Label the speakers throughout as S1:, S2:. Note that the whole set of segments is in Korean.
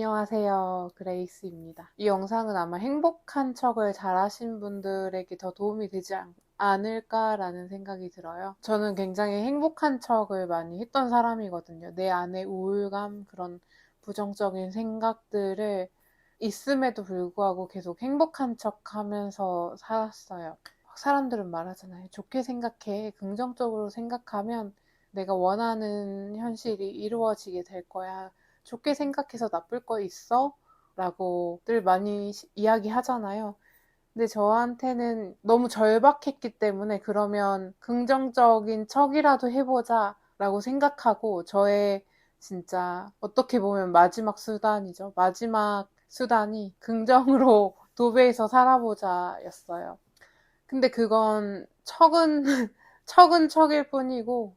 S1: 안녕하세요. 그레이스입니다. 이 영상은 아마 행복한 척을 잘하신 분들에게 더 도움이 되지 않을까라는 생각이 들어요. 저는 굉장히 행복한 척을 많이 했던 사람이거든요. 내 안에 우울감, 그런 부정적인 생각들을 있음에도 불구하고 계속 행복한 척 하면서 살았어요. 사람들은 말하잖아요. 좋게 생각해. 긍정적으로 생각하면 내가 원하는 현실이 이루어지게 될 거야. 좋게 생각해서 나쁠 거 있어? 라고 늘 많이 이야기하잖아요. 근데 저한테는 너무 절박했기 때문에 그러면 긍정적인 척이라도 해보자 라고 생각하고 저의 진짜 어떻게 보면 마지막 수단이죠. 마지막 수단이 긍정으로 도배해서 살아보자 였어요. 근데 그건 척은, 척은 척일 뿐이고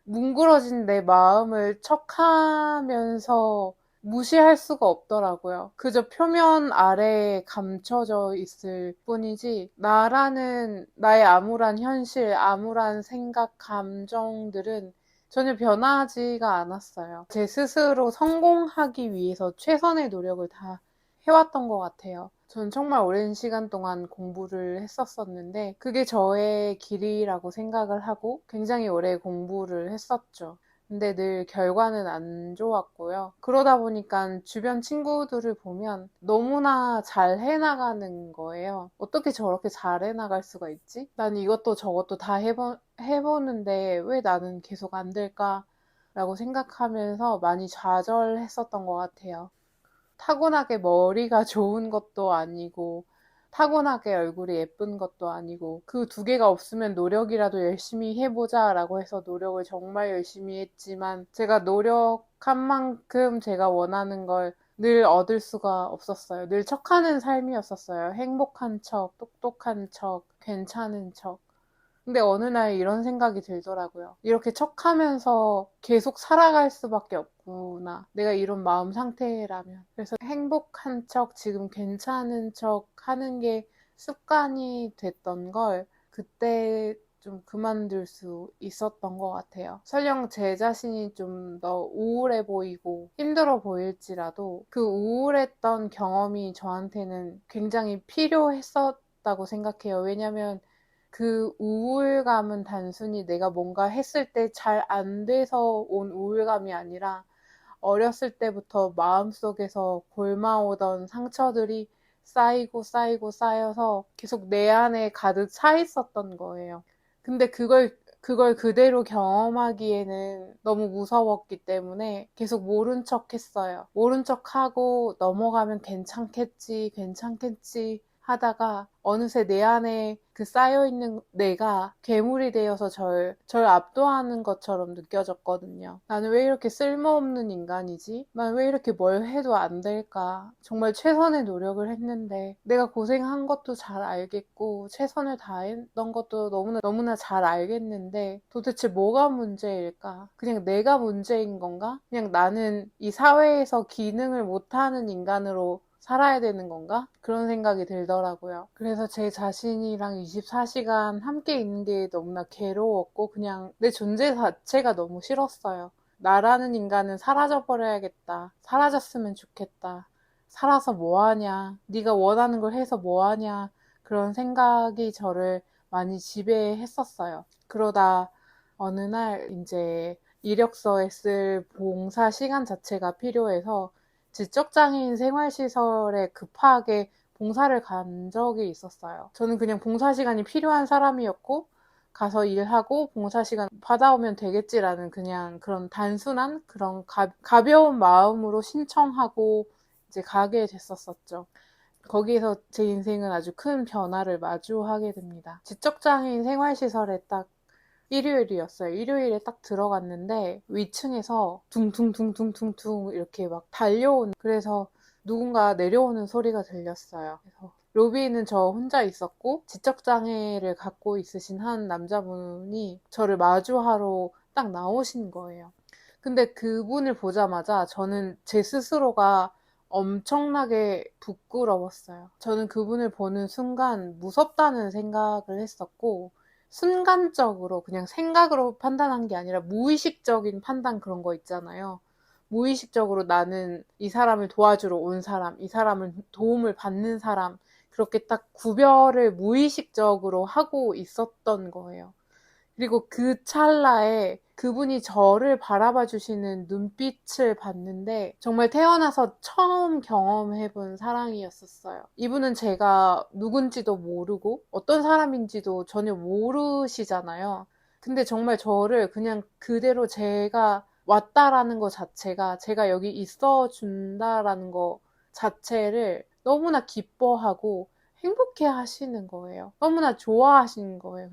S1: 뭉그러진 내 마음을 척하면서 무시할 수가 없더라고요. 그저 표면 아래에 감춰져 있을 뿐이지, 나라는 나의 암울한 현실, 암울한 생각, 감정들은 전혀 변하지가 않았어요. 제 스스로 성공하기 위해서 최선의 노력을 다 해왔던 것 같아요. 전 정말 오랜 시간 동안 공부를 했었었는데 그게 저의 길이라고 생각을 하고 굉장히 오래 공부를 했었죠. 근데 늘 결과는 안 좋았고요. 그러다 보니까 주변 친구들을 보면 너무나 잘 해나가는 거예요. 어떻게 저렇게 잘 해나갈 수가 있지? 난 이것도 저것도 다 해보는데 왜 나는 계속 안 될까? 라고 생각하면서 많이 좌절했었던 것 같아요. 타고나게 머리가 좋은 것도 아니고 타고나게 얼굴이 예쁜 것도 아니고 그 두 개가 없으면 노력이라도 열심히 해보자 라고 해서 노력을 정말 열심히 했지만 제가 노력한 만큼 제가 원하는 걸 늘 얻을 수가 없었어요. 늘 척하는 삶이었었어요. 행복한 척, 똑똑한 척, 괜찮은 척. 근데 어느 날 이런 생각이 들더라고요. 이렇게 척하면서 계속 살아갈 수밖에 없구나. 내가 이런 마음 상태라면. 그래서 행복한 척, 지금 괜찮은 척 하는 게 습관이 됐던 걸 그때 좀 그만둘 수 있었던 것 같아요. 설령 제 자신이 좀 더 우울해 보이고 힘들어 보일지라도 그 우울했던 경험이 저한테는 굉장히 필요했었다고 생각해요. 왜냐면 그 우울감은 단순히 내가 뭔가 했을 때 잘 안 돼서 온 우울감이 아니라 어렸을 때부터 마음속에서 골마오던 상처들이 쌓이고 쌓이고 쌓여서 계속 내 안에 가득 차 있었던 거예요. 근데 그걸 그대로 경험하기에는 너무 무서웠기 때문에 계속 모른 척 했어요. 모른 척 하고 넘어가면 괜찮겠지, 괜찮겠지 하다가 어느새 내 안에 그 쌓여있는 내가 괴물이 되어서 절 압도하는 것처럼 느껴졌거든요. 나는 왜 이렇게 쓸모없는 인간이지? 난 왜 이렇게 뭘 해도 안 될까? 정말 최선의 노력을 했는데 내가 고생한 것도 잘 알겠고 최선을 다했던 것도 너무나 잘 알겠는데 도대체 뭐가 문제일까? 그냥 내가 문제인 건가? 그냥 나는 이 사회에서 기능을 못하는 인간으로 살아야 되는 건가? 그런 생각이 들더라고요. 그래서 제 자신이랑 24시간 함께 있는 게 너무나 괴로웠고 그냥 내 존재 자체가 너무 싫었어요. 나라는 인간은 사라져버려야겠다. 사라졌으면 좋겠다. 살아서 뭐하냐. 네가 원하는 걸 해서 뭐하냐. 그런 생각이 저를 많이 지배했었어요. 그러다 어느 날 이제 이력서에 쓸 봉사 시간 자체가 필요해서 지적장애인 생활시설에 급하게 봉사를 간 적이 있었어요. 저는 그냥 봉사 시간이 필요한 사람이었고 가서 일하고 봉사 시간 받아오면 되겠지라는 그냥 그런 단순한 그런 가벼운 마음으로 신청하고 이제 가게 됐었었죠. 거기에서 제 인생은 아주 큰 변화를 마주하게 됩니다. 지적장애인 생활시설에 딱 일요일이었어요. 일요일에 딱 들어갔는데 위층에서 둥둥둥둥둥둥 이렇게 막 달려오는 그래서 누군가 내려오는 소리가 들렸어요. 그래서 로비에는 저 혼자 있었고 지적장애를 갖고 있으신 한 남자분이 저를 마주하러 딱 나오신 거예요. 근데 그분을 보자마자 저는 제 스스로가 엄청나게 부끄러웠어요. 저는 그분을 보는 순간 무섭다는 생각을 했었고 순간적으로 그냥 생각으로 판단한 게 아니라 무의식적인 판단 그런 거 있잖아요. 무의식적으로 나는 이 사람을 도와주러 온 사람, 이 사람을 도움을 받는 사람, 그렇게 딱 구별을 무의식적으로 하고 있었던 거예요. 그리고 그 찰나에 그분이 저를 바라봐 주시는 눈빛을 봤는데 정말 태어나서 처음 경험해본 사랑이었었어요. 이분은 제가 누군지도 모르고 어떤 사람인지도 전혀 모르시잖아요. 근데 정말 저를 그냥 그대로 제가 왔다라는 것 자체가, 제가 여기 있어 준다라는 것 자체를 너무나 기뻐하고 행복해 하시는 거예요. 너무나 좋아하시는 거예요.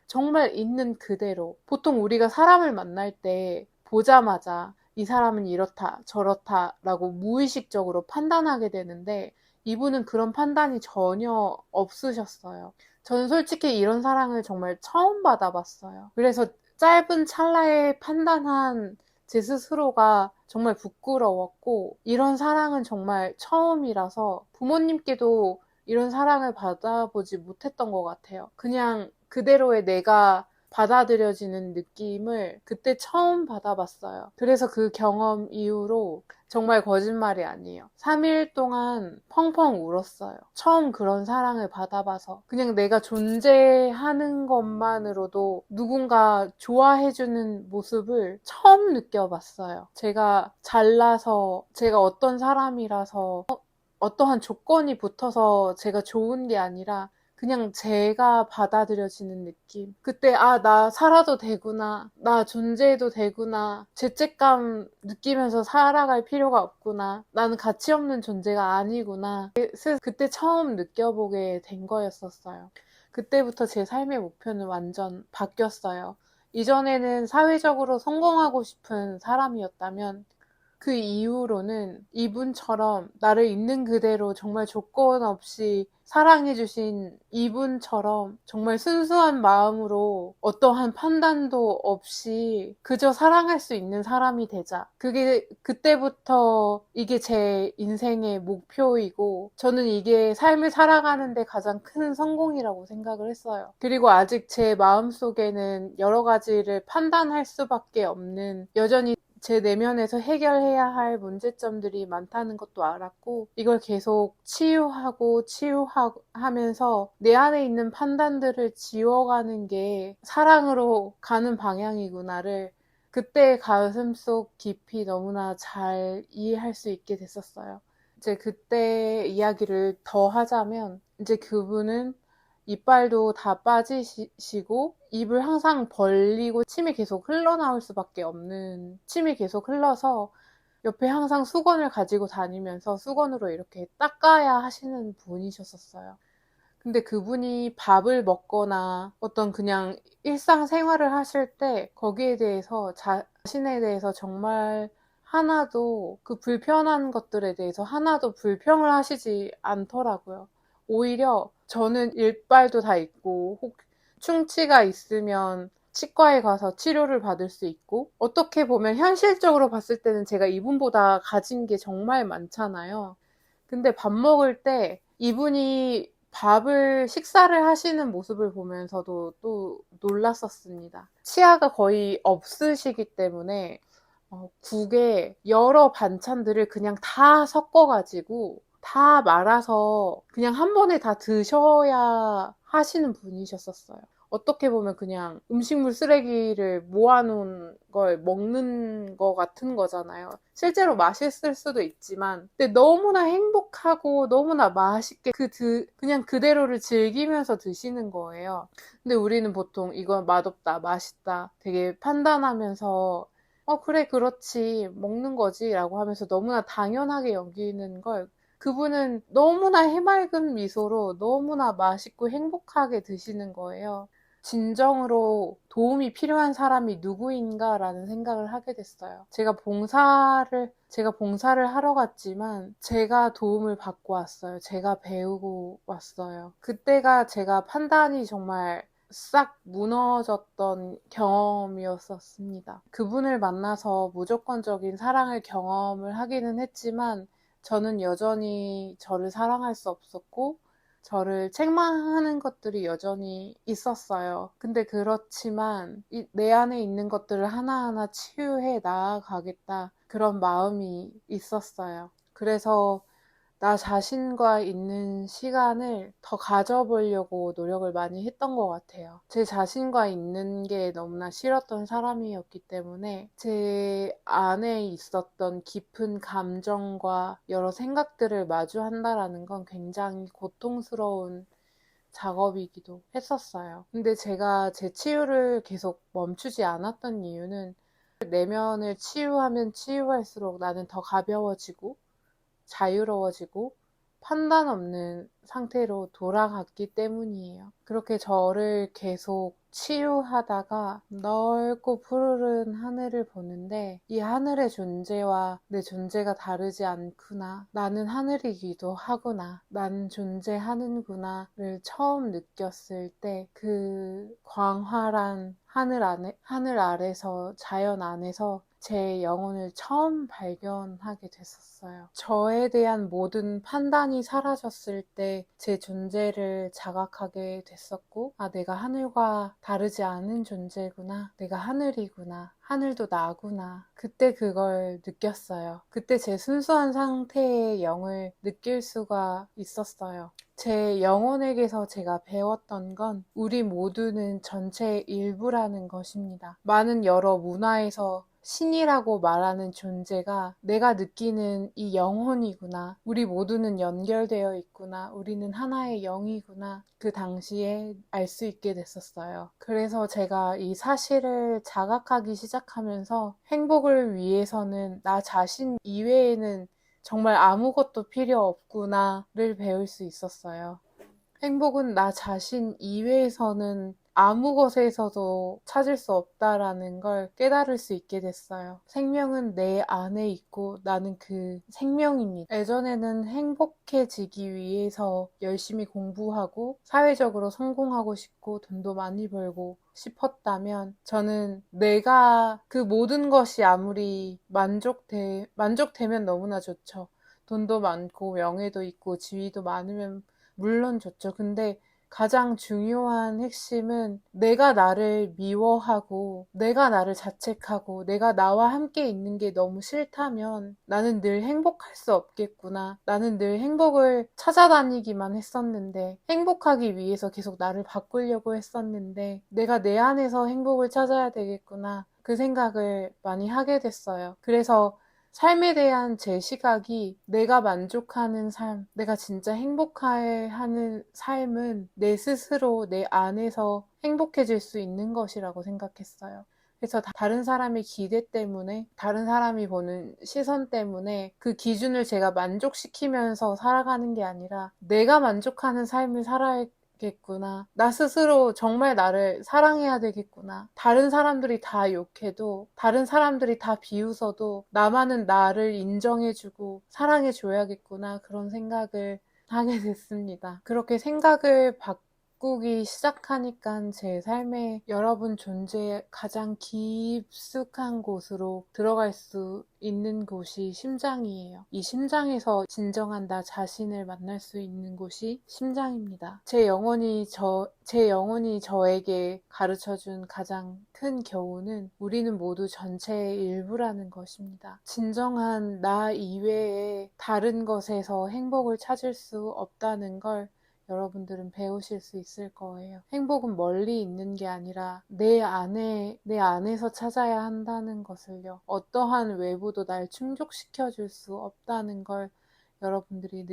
S1: 정말 있는 그대로. 보통 우리가 사람을 만날 때 보자마자 이 사람은 이렇다, 저렇다라고 무의식적으로 판단하게 되는데 이분은 그런 판단이 전혀 없으셨어요. 저는 솔직히 이런 사랑을 정말 처음 받아봤어요. 그래서 짧은 찰나에 판단한 제 스스로가 정말 부끄러웠고, 이런 사랑은 정말 처음이라서 부모님께도 이런 사랑을 받아보지 못했던 것 같아요. 그냥 그대로의 내가 받아들여지는 느낌을 그때 처음 받아봤어요. 그래서 그 경험 이후로 정말 거짓말이 아니에요. 3일 동안 펑펑 울었어요. 처음 그런 사랑을 받아봐서. 그냥 내가 존재하는 것만으로도 누군가 좋아해주는 모습을 처음 느껴봤어요. 제가 잘나서, 제가 어떤 사람이라서, 어떠한 조건이 붙어서 제가 좋은 게 아니라 그냥 제가 받아들여지는 느낌. 그때, 아, 나 살아도 되구나. 나 존재해도 되구나. 죄책감 느끼면서 살아갈 필요가 없구나. 나는 가치 없는 존재가 아니구나. 그때 처음 느껴보게 된 거였었어요. 그때부터 제 삶의 목표는 완전 바뀌었어요. 이전에는 사회적으로 성공하고 싶은 사람이었다면 그 이후로는 이분처럼 나를 있는 그대로 정말 조건 없이 사랑해주신 이분처럼 정말 순수한 마음으로 어떠한 판단도 없이 그저 사랑할 수 있는 사람이 되자. 그게 그때부터 이게 제 인생의 목표이고 저는 이게 삶을 살아가는데 가장 큰 성공이라고 생각을 했어요. 그리고 아직 제 마음속에는 여러 가지를 판단할 수밖에 없는 여전히 제 내면에서 해결해야 할 문제점들이 많다는 것도 알았고 이걸 계속 치유하면서 내 안에 있는 판단들을 지워가는 게 사랑으로 가는 방향이구나를 그때 가슴속 깊이 너무나 잘 이해할 수 있게 됐었어요. 이제 그때 이야기를 더 하자면 이제 그분은 이빨도 다 빠지시고 입을 항상 벌리고 침이 계속 흘러나올 수밖에 없는 침이 계속 흘러서 옆에 항상 수건을 가지고 다니면서 수건으로 이렇게 닦아야 하시는 분이셨었어요. 근데 그분이 밥을 먹거나 어떤 그냥 일상생활을 하실 때 거기에 대해서 자신에 대해서 정말 하나도 그 불편한 것들에 대해서 하나도 불평을 하시지 않더라고요. 오히려 저는 일발도 다 있고 혹 충치가 있으면 치과에 가서 치료를 받을 수 있고 어떻게 보면 현실적으로 봤을 때는 제가 이분보다 가진 게 정말 많잖아요. 근데 밥 먹을 때 이분이 식사를 하시는 모습을 보면서도 또 놀랐었습니다. 치아가 거의 없으시기 때문에 국에 여러 반찬들을 그냥 다 섞어가지고 다 말아서 그냥 한 번에 다 드셔야 하시는 분이셨었어요. 어떻게 보면 그냥 음식물 쓰레기를 모아놓은 걸 먹는 거 같은 거잖아요. 실제로 맛있을 수도 있지만, 근데 너무나 행복하고 너무나 맛있게 그냥 그대로를 즐기면서 드시는 거예요. 근데 우리는 보통 이건 맛없다, 맛있다 되게 판단하면서 그래, 그렇지, 먹는 거지 라고 하면서 너무나 당연하게 여기는 걸 그분은 너무나 해맑은 미소로 너무나 맛있고 행복하게 드시는 거예요. 진정으로 도움이 필요한 사람이 누구인가라는 생각을 하게 됐어요. 제가 봉사를 하러 갔지만 제가 도움을 받고 왔어요. 제가 배우고 왔어요. 그때가 제가 판단이 정말 싹 무너졌던 경험이었었습니다. 그분을 만나서 무조건적인 사랑을 경험을 하기는 했지만 저는 여전히 저를 사랑할 수 없었고 저를 책망하는 것들이 여전히 있었어요. 근데 그렇지만 내 안에 있는 것들을 하나하나 치유해 나아가겠다. 그런 마음이 있었어요. 그래서 나 자신과 있는 시간을 더 가져보려고 노력을 많이 했던 것 같아요. 제 자신과 있는 게 너무나 싫었던 사람이었기 때문에 제 안에 있었던 깊은 감정과 여러 생각들을 마주한다라는 건 굉장히 고통스러운 작업이기도 했었어요. 근데 제가 제 치유를 계속 멈추지 않았던 이유는 내면을 치유하면 치유할수록 나는 더 가벼워지고 자유로워지고 판단 없는 상태로 돌아갔기 때문이에요. 그렇게 저를 계속 치유하다가 넓고 푸르른 하늘을 보는데 이 하늘의 존재와 내 존재가 다르지 않구나. 나는 하늘이기도 하구나. 나는 존재하는구나를 처음 느꼈을 때 그 광활한 하늘 아래서 자연 안에서 제 영혼을 처음 발견하게 됐었어요. 저에 대한 모든 판단이 사라졌을 때 제 존재를 자각하게 됐었고, 아, 내가 하늘과 다르지 않은 존재구나. 내가 하늘이구나. 하늘도 나구나. 그때 그걸 느꼈어요. 그때 제 순수한 상태의 영을 느낄 수가 있었어요. 제 영혼에게서 제가 배웠던 건 우리 모두는 전체의 일부라는 것입니다. 많은 여러 문화에서 신이라고 말하는 존재가 내가 느끼는 이 영혼이구나. 우리 모두는 연결되어 있구나. 우리는 하나의 영이구나. 그 당시에 알 수 있게 됐었어요. 그래서 제가 이 사실을 자각하기 시작하면서 행복을 위해서는 나 자신 이외에는 정말 아무것도 필요 없구나를 배울 수 있었어요. 행복은 나 자신 이외에서는 아무 것에서도 찾을 수 없다라는 걸 깨달을 수 있게 됐어요. 생명은 내 안에 있고 나는 그 생명입니다. 예전에는 행복해지기 위해서 열심히 공부하고 사회적으로 성공하고 싶고 돈도 많이 벌고 싶었다면 저는 내가 그 모든 것이 아무리 만족되면 너무나 좋죠. 돈도 많고 명예도 있고 지위도 많으면 물론 좋죠. 근데 가장 중요한 핵심은 내가 나를 미워하고 내가 나를 자책하고 내가 나와 함께 있는 게 너무 싫다면 나는 늘 행복할 수 없겠구나. 나는 늘 행복을 찾아다니기만 했었는데 행복하기 위해서 계속 나를 바꾸려고 했었는데 내가 내 안에서 행복을 찾아야 되겠구나. 그 생각을 많이 하게 됐어요. 그래서 삶에 대한 제 시각이 내가 만족하는 삶, 내가 진짜 행복해하는 삶은 내 스스로 내 안에서 행복해질 수 있는 것이라고 생각했어요. 그래서 다른 사람의 기대 때문에, 다른 사람이 보는 시선 때문에 그 기준을 제가 만족시키면서 살아가는 게 아니라 내가 만족하는 삶을 살아야겠구나. 나 스스로 정말 나를 사랑해야 되겠구나. 다른 사람들이 다 욕해도, 다른 사람들이 다 비웃어도 나만은 나를 인정해주고 사랑해줘야겠구나. 그런 생각을 하게 됐습니다. 그렇게 생각을 바꾸기 시작하니까 제 삶에 여러분 존재의 가장 깊숙한 곳으로 들어갈 수 있는 곳이 심장이에요. 이 심장에서 진정한 나 자신을 만날 수 있는 곳이 심장입니다. 제 영혼이 저에게 가르쳐준 가장 큰 교훈은 우리는 모두 전체의 일부라는 것입니다. 진정한 나 이외에 다른 것에서 행복을 찾을 수 없다는 걸 여러분들은 배우실 수 있을 거예요. 행복은 멀리 있는 게 아니라 내 안에서 찾아야 한다는 것을요. 어떠한 외부도 날 충족시켜 줄 수 없다는 걸 여러분들이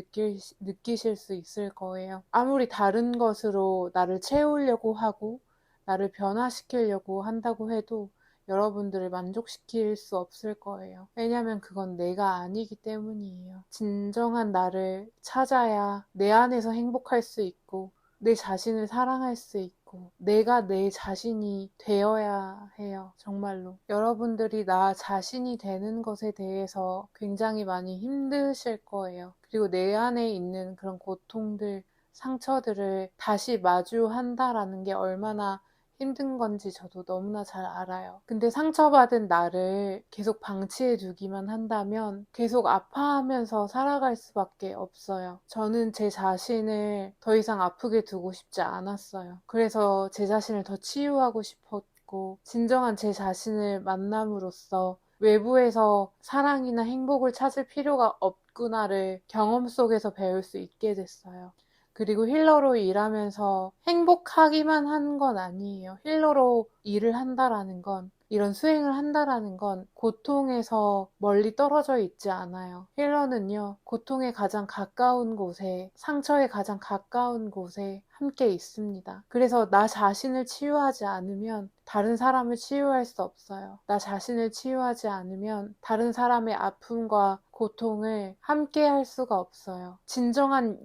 S1: 느끼실 수 있을 거예요. 아무리 다른 것으로 나를 채우려고 하고 나를 변화시키려고 한다고 해도 여러분들을 만족시킬 수 없을 거예요. 왜냐면 그건 내가 아니기 때문이에요. 진정한 나를 찾아야 내 안에서 행복할 수 있고 내 자신을 사랑할 수 있고 내가 내 자신이 되어야 해요. 정말로. 여러분들이 나 자신이 되는 것에 대해서 굉장히 많이 힘드실 거예요. 그리고 내 안에 있는 그런 고통들, 상처들을 다시 마주한다라는 게 얼마나 힘든 건지 저도 너무나 잘 알아요. 근데 상처받은 나를 계속 방치해 두기만 한다면 계속 아파하면서 살아갈 수밖에 없어요. 저는 제 자신을 더 이상 아프게 두고 싶지 않았어요. 그래서 제 자신을 더 치유하고 싶었고 진정한 제 자신을 만남으로써 외부에서 사랑이나 행복을 찾을 필요가 없구나를 경험 속에서 배울 수 있게 됐어요. 그리고 힐러로 일하면서 행복하기만 한 건 아니에요. 힐러로 일을 한다라는 건, 이런 수행을 한다라는 건 고통에서 멀리 떨어져 있지 않아요. 힐러는요, 고통에 가장 가까운 곳에, 상처에 가장 가까운 곳에 함께 있습니다. 그래서 나 자신을 치유하지 않으면 다른 사람을 치유할 수 없어요. 나 자신을 치유하지 않으면 다른 사람의 아픔과 고통을 함께 할 수가 없어요. 진정한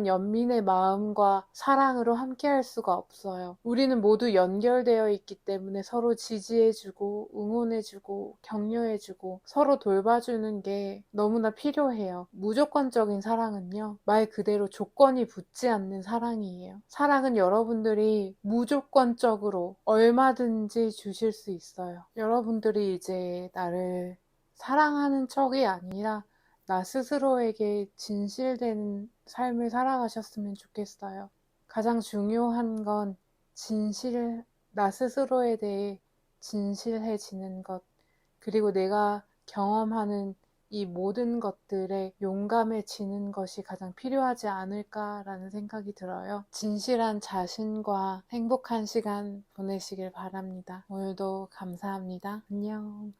S1: 연민의 마음과 사랑으로 함께 할 수가 없어요. 우리는 모두 연결되어 있기 때문에 서로 지지해주고, 응원해주고, 격려해주고, 서로 돌봐주는 게 너무나 필요해요. 무조건적인 사랑은요, 말 그대로 조건이 붙지 않는 사랑이에요. 사랑은 여러분들이 무조건적으로 얼마든지 주실 수 있어요. 여러분들이 이제 나를 사랑하는 척이 아니라 나 스스로에게 진실된 삶을 살아가셨으면 좋겠어요. 가장 중요한 건 나 스스로에 대해 진실해지는 것, 그리고 내가 경험하는 이 모든 것들에 용감해지는 것이 가장 필요하지 않을까라는 생각이 들어요. 진실한 자신과 행복한 시간 보내시길 바랍니다. 오늘도 감사합니다. 안녕.